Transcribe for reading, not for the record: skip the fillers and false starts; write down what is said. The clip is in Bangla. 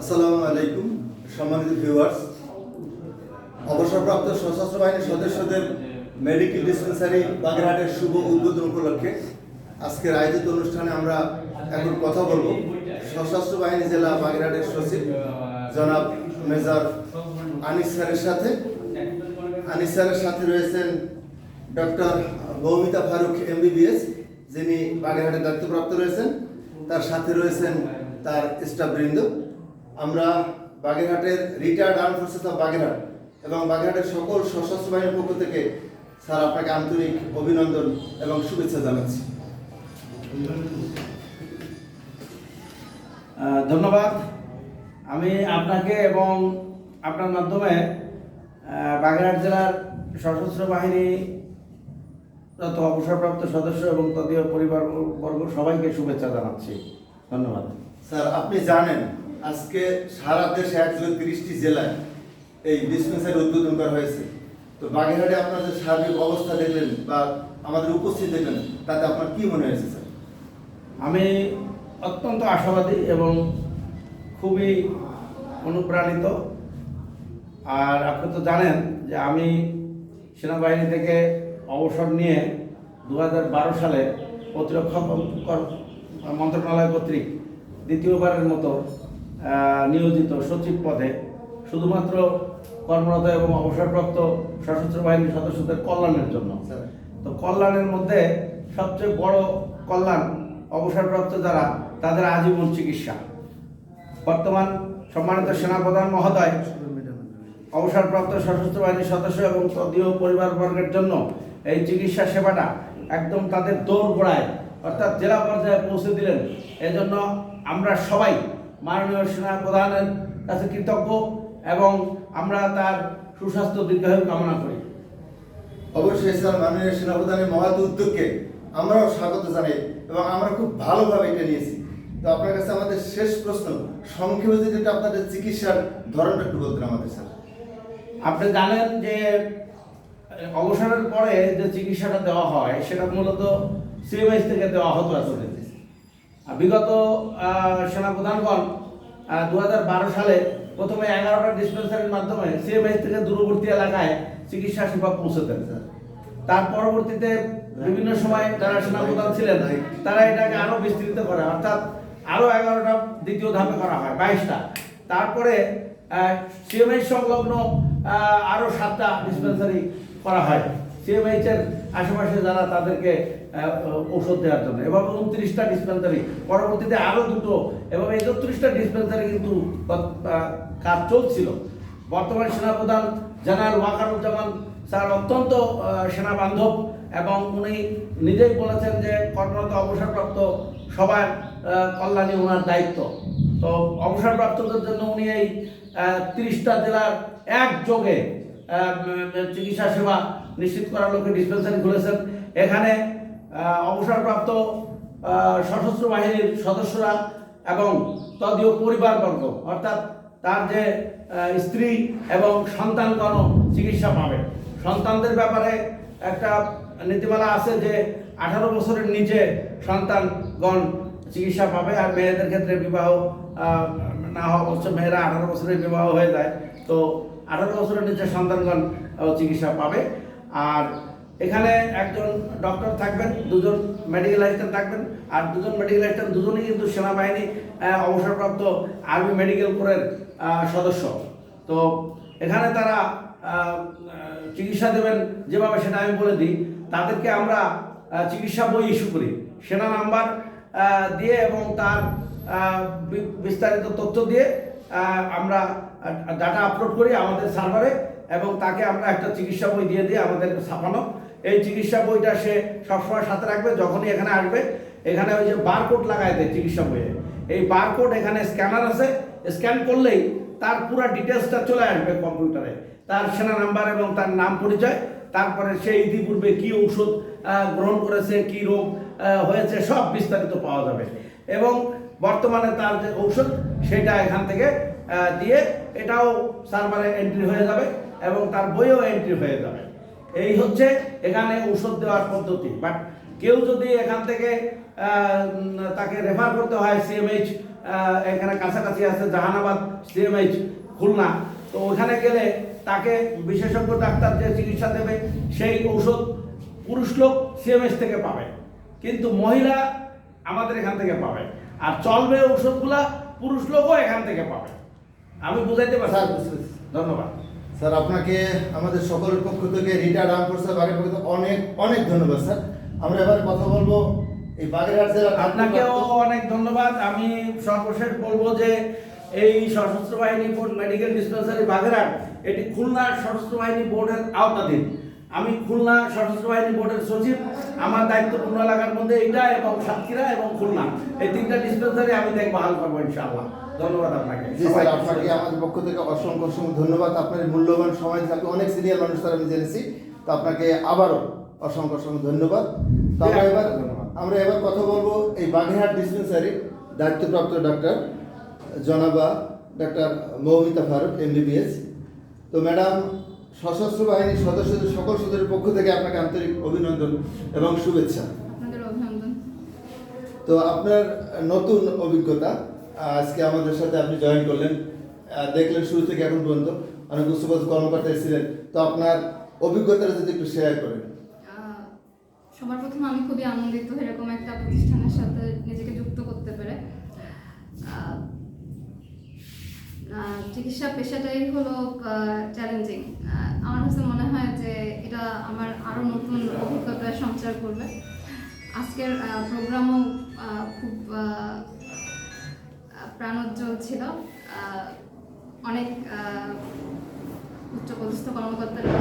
আসসালামু আলাইকুম সম্মানিত ভিউয়ার্স। অবসরপ্রাপ্ত সশস্ত্র বাহিনীর সদস্যদের মেডিকেল ডিসপেন্সারি বাগেরহাটের শুভ উদ্বোধন উপলক্ষে আজকের আয়োজিত অনুষ্ঠানে আমরা এখন কথা বলবো সশস্ত্র বাহিনী জেলা বাগেরহাটের সচিব জনাব মেজর আনিস স্যারের সাথে। আনিস স্যারের সাথে রয়েছেন ডক্টর মৌমিতা ফারুক MBBS, যিনি বাগেরহাটের দায়িত্বপ্রাপ্ত রয়েছেন। তার সাথে রয়েছেন তার স্টাফবৃন্দ। আমরা বাগেরহাটের retired arm forces of Bagerhat এবং বাগেরহাটের সকল সশস্ত্র বাহিনীর পক্ষ থেকে স্যার আপনাকে আন্তরিক অভিনন্দন এবং শুভেচ্ছা জানাচ্ছি। ধন্যবাদ। আমি আপনাকে এবং আপনার মাধ্যমে বাগেরহাট জেলার সশস্ত্র বাহিনী যত অবসরপ্রাপ্ত সদস্য এবং তদীয় পরিবারবর্গ সবাইকে শুভেচ্ছা জানাচ্ছি। ধন্যবাদ। স্যার, আপনি জানেন আজকে সারা দেশে 130টি জেলায় এই ডিসপেন্সারি উদ্বোধন করা হয়েছে। তো বাগেরহাটে আপনাদের সার্বিক অবস্থা দেখলেন বা আমাদের উপস্থিত দেখলেন, তাতে আপনার কি মনে হয়েছে স্যার? আমি অত্যন্ত আশাবাদী এবং খুবই অনুপ্রাণিত। আর আপনি তো জানেন যে আমি সেনাবাহিনী থেকে অবসর নিয়ে 2012 সালে প্রতিরক্ষা মন্ত্রণালয় কর্তৃক দ্বিতীয়বারের মতো নিয়োজিত সচিব পদে শুধুমাত্র কর্মরত এবং অবসরপ্রাপ্ত সশস্ত্র বাহিনীর সদস্যদের কল্যাণের জন্য। তো কল্যাণের মধ্যে সবচেয়ে বড় কল্যাণ অবসরপ্রাপ্ত যারা, তাদের আজীবন চিকিৎসা। বর্তমান সম্মানিত সেনাপ্রধান মহোদয় অবসরপ্রাপ্ত সশস্ত্র বাহিনীর সদস্য এবং তদীয় পরিবারবর্গের জন্য এই চিকিৎসা সেবাটা একদম তাদের দোরগোড়ায় অর্থাৎ জেলা পর্যায়ে পৌঁছে দিলেন। এজন্য আমরা সবাই মাননীয় সেনাপ্রধানের কাছে কৃতজ্ঞ এবং আমরা তার সুস্বাস্থ্য দীর্ঘায়ু কামনা করি। অবশ্যই স্যার, মাননীয় সেনাপ্রধানের মহৎ উদ্যোগকে আমরাও স্বাগত জানাই এবং আমরা খুব ভালোভাবে এটা নিয়েছি। তো আপনার কাছে আমাদের শেষ প্রশ্ন, সংক্ষেপে যদি আপনাদের চিকিৎসার ধরনটা একটু বলতেন আমাদের স্যার। আপনি জানেন যে অবসরের পরে যে চিকিৎসাটা দেওয়া হয় সেটা মূলত CMH থেকে দেওয়া হতো এতদিন। বিগত সেনাপ্রধানগণ 2012 সালে প্রথমে 11টা ডিসপেন্সারির মাধ্যমে CMH থেকে দূরবর্তী এলাকায় চিকিৎসা সেবা পৌঁছতেন। তার পরবর্তীতে বিভিন্ন সময় যারা সেনাপ্রধান ছিলেন তারা এটাকে আরও বিস্তৃত করে, অর্থাৎ আরও 11টা দ্বিতীয় ধাপে করা হয়, 22টা। তারপরে CMH সংলগ্ন আরও 7টা ডিসপেন্সারি করা হয় CMH এর আশেপাশে যারা, তাদেরকে ঔষধ দেওয়ার জন্য। এবং 29টা ডিসপেন্সারি, পরবর্তীতে আরও 2টো, এবং 31টা ডিসপেন্সারি কিন্তু কাজ চলছিল। বর্তমান সেনাপ্রধান জেনারেল ওয়াকারুজ্জামান স্যার অত্যন্ত সেনা বান্ধব এবং উনি নিজেই বলেছেন যে কর্মরত অবসরপ্রাপ্ত সবার কল্যাণই ওনার দায়িত্ব। তো অবসরপ্রাপ্তদের জন্য উনি এই 30টা জেলার একযোগে চিকিৎসা সেবা নিশ্চিত করার লক্ষ্যে ডিসপেন্সারি খুলেছেন। এখানে অবসরপ্রাপ্ত সশস্ত্র বাহিনীর সদস্যরা এবং তদীয় পরিবারবর্গ অর্থাৎ তার যে স্ত্রী এবং সন্তানগণ চিকিৎসা পাবে। সন্তানদের ব্যাপারে একটা নীতিমালা আছে যে 18 বছরের নিচে সন্তানগণ চিকিৎসা পাবে, আর মেয়েদের ক্ষেত্রে বিবাহ না হওয়া অবশ্য মেয়েরা 18 বছরের বিবাহ হয়ে যায়, তো 18 বছরের নিচে সন্তানগণ চিকিৎসা পাবে। আর এখানে একজন ডক্টর থাকবেন, 2জন মেডিকেল অ্যাসিস্ট্যান্ট থাকবেন, আর 2জন মেডিকেল অ্যাসিস্ট্যান্ট দুজনেই কিন্তু সেনাবাহিনী অবসরপ্রাপ্ত আর্মি মেডিকেল কোরের সদস্য। তো এখানে তারা চিকিৎসা দেবেন যেভাবে, সেটা আমি বলে দিই। তাদেরকে আমরা চিকিৎসা বই ইস্যু করি সেনা নাম্বার দিয়ে এবং তার বিস্তারিত তথ্য দিয়ে আমরা ডাটা আপলোড করি আমাদের সার্ভারে, এবং তাকে আমরা একটা চিকিৎসা বই দিয়ে দিই আমাদের ছাপানো। এই চিকিৎসা বইটা সে সবসময় সাথে রাখবে। যখনই এখানে আসবে, এখানে ওই যে বারকোড লাগায় দেয় চিকিৎসা বইয়ে, এই বারকোড এখানে স্ক্যানার আছে, স্ক্যান করলেই তার পুরো ডিটেলসটা চলে আসবে কম্পিউটারে, তার সেনা নাম্বার এবং তার নাম পরিচয়, তারপরে সে ইতিপূর্বে কী ঔষধ গ্রহণ করেছে, কী রোগ হয়েছে, সব বিস্তারিত পাওয়া যাবে। এবং বর্তমানে তার যে ঔষধ সেটা এখান থেকে দিয়ে এটাও সার্ভারে এন্ট্রি হয়ে যাবে এবং তার বইও এন্ট্রি হয়ে যাবে। এই হচ্ছে এখানে ঔষধ দেওয়ার পদ্ধতি। বাট কেউ যদি এখান থেকে তাকে রেফার করতে হয় CMH এখানে কাছাকাছি আছে জাহানাবাদ সিএমএইচ খুলনা, তো ওখানে গেলে তাকে বিশেষজ্ঞ ডাক্তার যে চিকিৎসা দেবে সেই ঔষধ পুরুষ লোক সিএমএইচ থেকে পাবে, কিন্তু মহিলা আমাদের এখান থেকে পাবে। আর চলবে ঔষধগুলা পুরুষ লোকও এখান থেকে পাবে। আমি বুঝাইতে পারছি? স্যার, বুঝতে পেরেছি। ধন্যবাদ স্যার, আপনাকে আমাদের সকলের পক্ষ থেকে রিটায়ার্ড আর্ম ফোর্সের বাগের পক্ষ থেকে অনেক অনেক ধন্যবাদ স্যার। আমরা এবার কথা বলবো এই বাগেরহাট জেলার আপনাকেও অনেক ধন্যবাদ। আমি সর্বশেষ বলবো যে এই সশস্ত্র বাহিনী বোর্ড মেডিকেল ডিসপেন্সারি বাগেরহাট এটি খুলনা সশস্ত্র বাহিনী বোর্ডের আওতাধীন। আমি খুলনা সশস্ত্র বাহিনী বোর্ডের সচিব। আমার দায়িত্বপূর্ণ এলাকার মধ্যে এইটা এবং সাতক্ষীরা এবং খুলনা এই তিনটা ডিসপেন্সারি আমি দেখভাল করবো ইনশাআল্লাহ। ধন্যবাদ আপনাকে। জি স্যার, আপনাকে আমাদের পক্ষ থেকে অসংখ্য অসংখ্য ধন্যবাদ। আপনার এই মূল্যবান সময় দিয়ে আপনি অনেক সিনিয়র মানুষ স্যার আমি জেনেছি, তো আপনাকে আবারও অসংখ্য অসংখ্য ধন্যবাদ। তো আমরা এবার কথা বলবো এই বাগেরহাট ডিসপেন্সারি দায়িত্বপ্রাপ্ত ডাক্তার জনাবা ডাক্তার মৌমিতা ফারুক MBBS। তো ম্যাডাম, সশস্ত্র বাহিনীর সদস্যদের সকল সদস্যের পক্ষ থেকে আপনাকে আন্তরিক অভিনন্দন এবং শুভেচ্ছা। আপনাদের অভিনন্দন। তো আপনার নতুন অভিজ্ঞতা, আজকে আমাদের সাথে আপনি জয়েন করলেন, দেখলেন শুরু থেকে এখন পর্যন্ত অনেক উচ্চপদস্থ কর্মকর্তা ছিলেন, তো আপনার অভিজ্ঞতাটা যদি একটু শেয়ার করেন। সবার প্রথমে আমি খুবই আনন্দিত এরকম একটা প্রতিষ্ঠানের সাথে নিজেকে যুক্ত করতে পেরে। চিকিৎসা পেশাটাই হলো চ্যালেঞ্জিং। আমার কাছে মনে হয় যে এটা আমার আরও নতুন অভিজ্ঞতার সঞ্চার করবে। আজকের প্রোগ্রামও খুব প্রাণোজ্জ্বল ছিল। অনেক উচ্চপদস্থ কর্মকর্তারা